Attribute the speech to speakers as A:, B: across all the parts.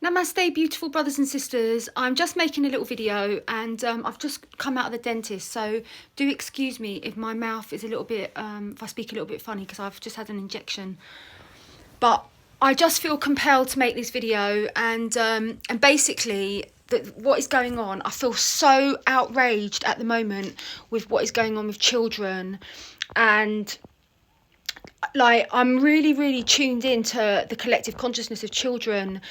A: Namaste, beautiful brothers and sisters. I'm just making a little video and I've just come out of the dentist, so do excuse me if my mouth is a little bit, if I speak a little bit funny because I've just had an injection. But I just feel compelled to make this video and basically what is going on. I feel so outraged at the moment with what is going on with children, and like I'm really tuned into the collective consciousness of children,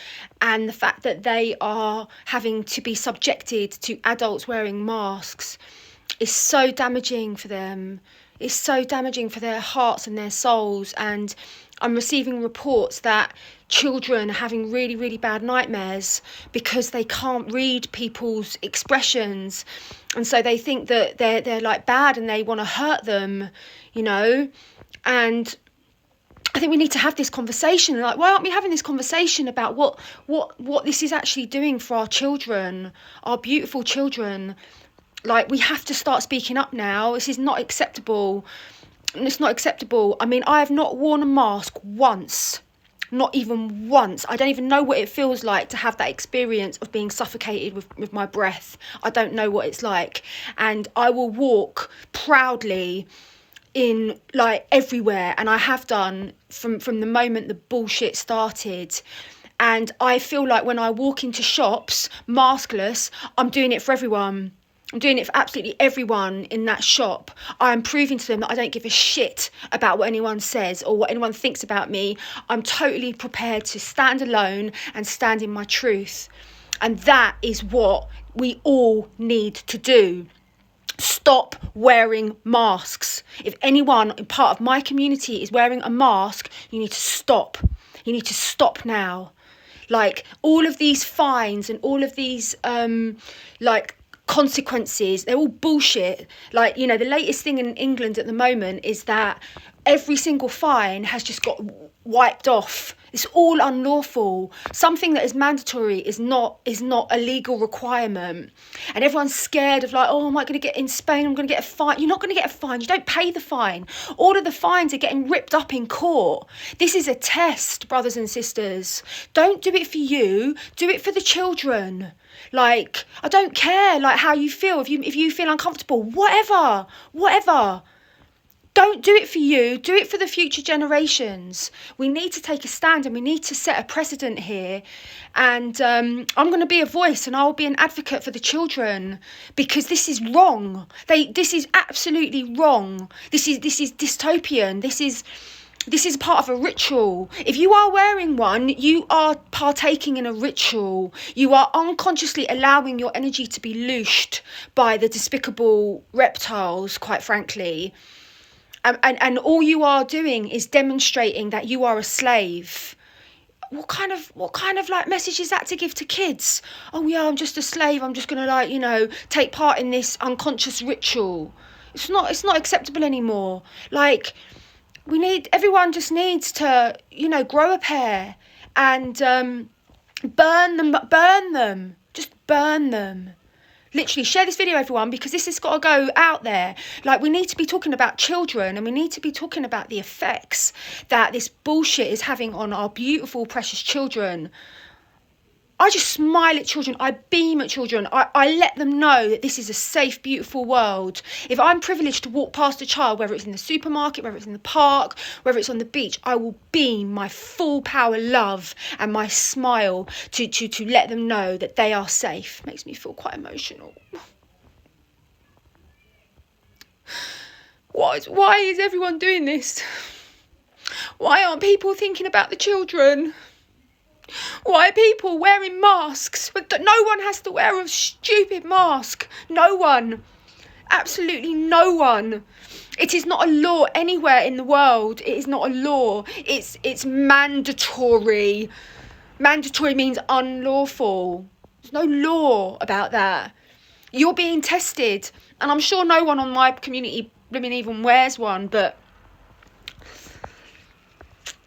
A: and the fact that they are having to be subjected to adults wearing masks is so damaging for them. It's so damaging for their hearts and their souls. And I'm receiving reports that children are having really bad nightmares because they can't read people's expressions, and so they think that they're like bad and they want to hurt them, you know. And I think we need to have this conversation. Like, why aren't we having this conversation about what this is actually doing for our children, our beautiful children? Like, we have to start speaking up now. This is not acceptable. It's not acceptable. I mean, I have not worn a mask once. Not even once. I don't even know what it feels like to have that experience of being suffocated with my breath. I don't know what it's like. And I will walk proudly in like everywhere, and I have done from the moment the bullshit started. And I feel like when I walk into shops maskless, I'm doing it for everyone. I'm doing it for absolutely everyone in that shop. I'm proving to them that I don't give a shit about what anyone says or what anyone thinks about me. I'm totally prepared to stand alone and stand in my truth. And that is what we all need to do. Stop wearing masks. If anyone part of my community is wearing a mask, you need to stop. You need to stop now. Like, all of these fines and all of these like consequences, they're all bullshit. Like, you know, the latest thing in England at the moment is that every single fine has just got wiped off. It's all unlawful. Something that is mandatory is not a legal requirement. And everyone's scared of, like, oh, am I going to get in Spain? I'm going to get a fine. You're not going to get a fine. You don't pay the fine. All of the fines are getting ripped up in court. This is a test, brothers and sisters. Don't do it for you. Do it for the children. Like, I don't care, like, how you feel. If you feel uncomfortable, whatever. Don't do it for you, do it for the future generations. We need to take a stand and we need to set a precedent here. And I'm going to be a voice and I'll be an advocate for the children, because this is wrong. This is absolutely wrong. This is dystopian. This is part of a ritual. If you are wearing one, you are partaking in a ritual. You are unconsciously allowing your energy to be loosed by the despicable reptiles, quite frankly. And all you are doing is demonstrating that you are a slave. What kind of like message is that to give to kids? Oh yeah, I'm just a slave. I'm just gonna, like, you know, take part in this unconscious ritual. It's not acceptable anymore. Like, everyone just needs to, you know, grow a pair and burn them. Just burn them. Literally, share this video, everyone, because this has got to go out there. Like, we need to be talking about children, and we need to be talking about the effects that this bullshit is having on our beautiful, precious children. I just smile at children. I beam at children. I let them know that this is a safe, beautiful world. If I'm privileged to walk past a child, whether it's in the supermarket, whether it's in the park, whether it's on the beach, I will beam my full power love and my smile to let them know that they are safe. Makes me feel quite emotional. Why is everyone doing this? Why aren't people thinking about the children? Why are people wearing masks? No one has to wear a stupid mask. No one. Absolutely no one. It is not a law anywhere in the world. It is not a law. It's mandatory. Mandatory means unlawful. There's no law about that. You're being tested. And I'm sure no one on my community even wears one, but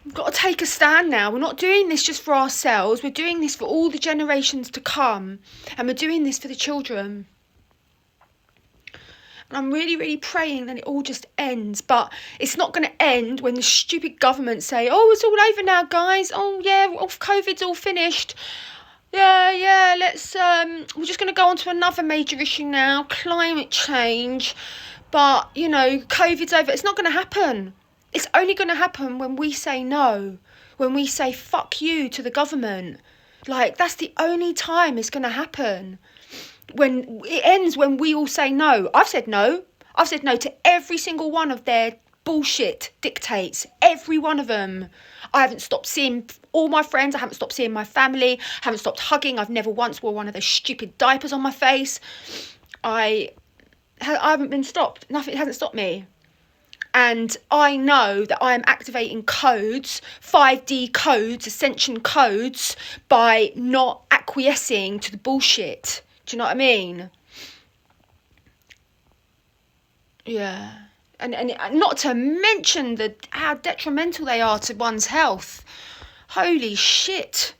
A: we've got to take a stand now. We're not doing this just for ourselves. We're doing this for all the generations to come. And we're doing this for the children. And I'm really praying that it all just ends. But it's not going to end when the stupid government say, oh, it's all over now, guys. Oh, yeah, COVID's all finished. Yeah, let's, we're just going to go on to another major issue now, climate change. But, you know, COVID's over. It's not going to happen. It's only going to happen when we say no, when we say fuck you to the government. Like, that's the only time it's going to happen. When it ends, when we all say no. I've said no. I've said no to every single one of their bullshit dictates. Every one of them. I haven't stopped seeing all my friends. I haven't stopped seeing my family. I haven't stopped hugging. I've never once wore one of those stupid diapers on my face. I haven't been stopped. Nothing hasn't stopped me. And I know that I am activating codes, 5D codes, ascension codes, by not acquiescing to the bullshit. Do you know what I mean? Yeah. And not to mention how detrimental they are to one's health. Holy shit.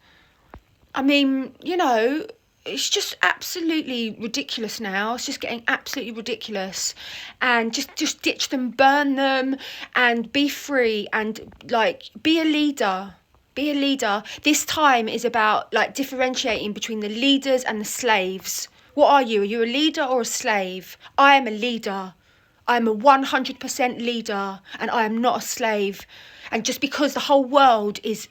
A: I mean, you know, it's just absolutely ridiculous now. It's just getting absolutely ridiculous. And just ditch them, burn them, and be free, and like be a leader. Be a leader. This time is about like differentiating between the leaders and the slaves. What are you? Are you a leader or a slave? I am a leader. I'm a 100% leader, and I am not a slave. And just because the whole world has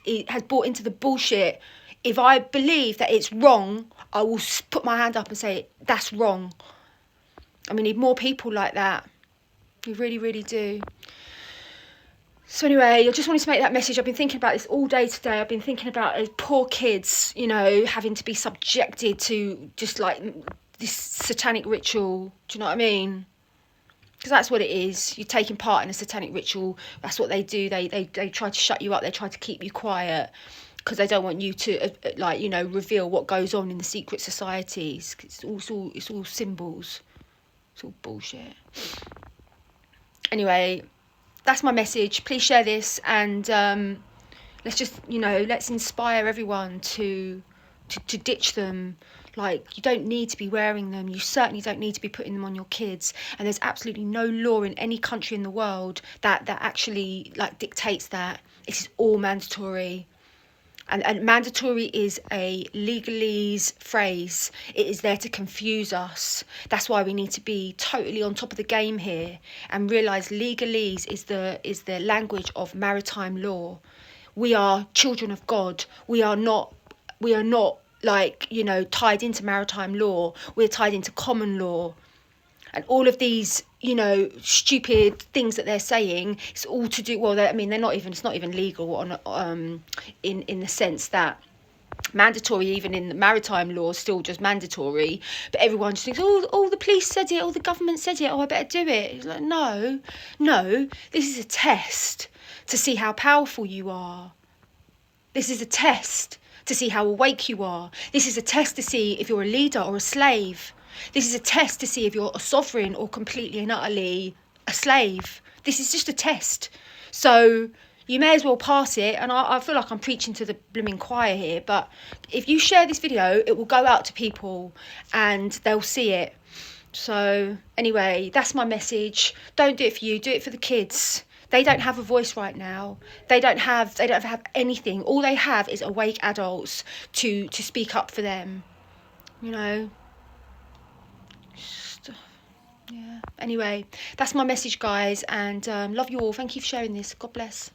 A: bought into the bullshit, if I believe that it's wrong, I will put my hand up and say, that's wrong. And we need more people like that. We really, really do. So anyway, I just wanted to make that message. I've been thinking about this all day today. I've been thinking about poor kids, you know, having to be subjected to just like this satanic ritual. Do you know what I mean? Because that's what it is. You're taking part in a satanic ritual. That's what they do. They try to shut you up. They try to keep you quiet because they don't want you to like, you know, reveal what goes on in the secret societies. It's all symbols. It's all bullshit. Anyway, that's my message. Please share this, and let's just, you know, let's inspire everyone to ditch them. Like, you don't need to be wearing them. You certainly don't need to be putting them on your kids. And there's absolutely no law in any country in the world that actually like dictates that. It is all mandatory. And mandatory is a legalese phrase. It is there to confuse us. That's why we need to be totally on top of the game here and realise legalese is the language of maritime law. We are children of God. We are not like, you know, tied into maritime law. We're tied into common law. And all of these, you know, stupid things that they're saying, it's all to do, well, I mean, it's not even legal on in the sense that mandatory, even in the maritime law, is still just mandatory. But everyone just thinks, oh, the police said it, or the government said it, oh, I better do it. It's like, no, this is a test to see how powerful you are. This is a test to see how awake you are. This is a test to see if you're a leader or a slave. This is a test to see if you're a sovereign or completely and utterly a slave. This is just a test. So you may as well pass it. And I feel like I'm preaching to the blooming choir here. But if you share this video, it will go out to people and they'll see it. So anyway, that's my message. Don't do it for you. Do it for the kids. They don't have a voice right now. They don't have anything. All they have is awake adults to speak up for them. You know. Yeah. Anyway, that's my message, guys, and love you all. Thank you for sharing this. God bless.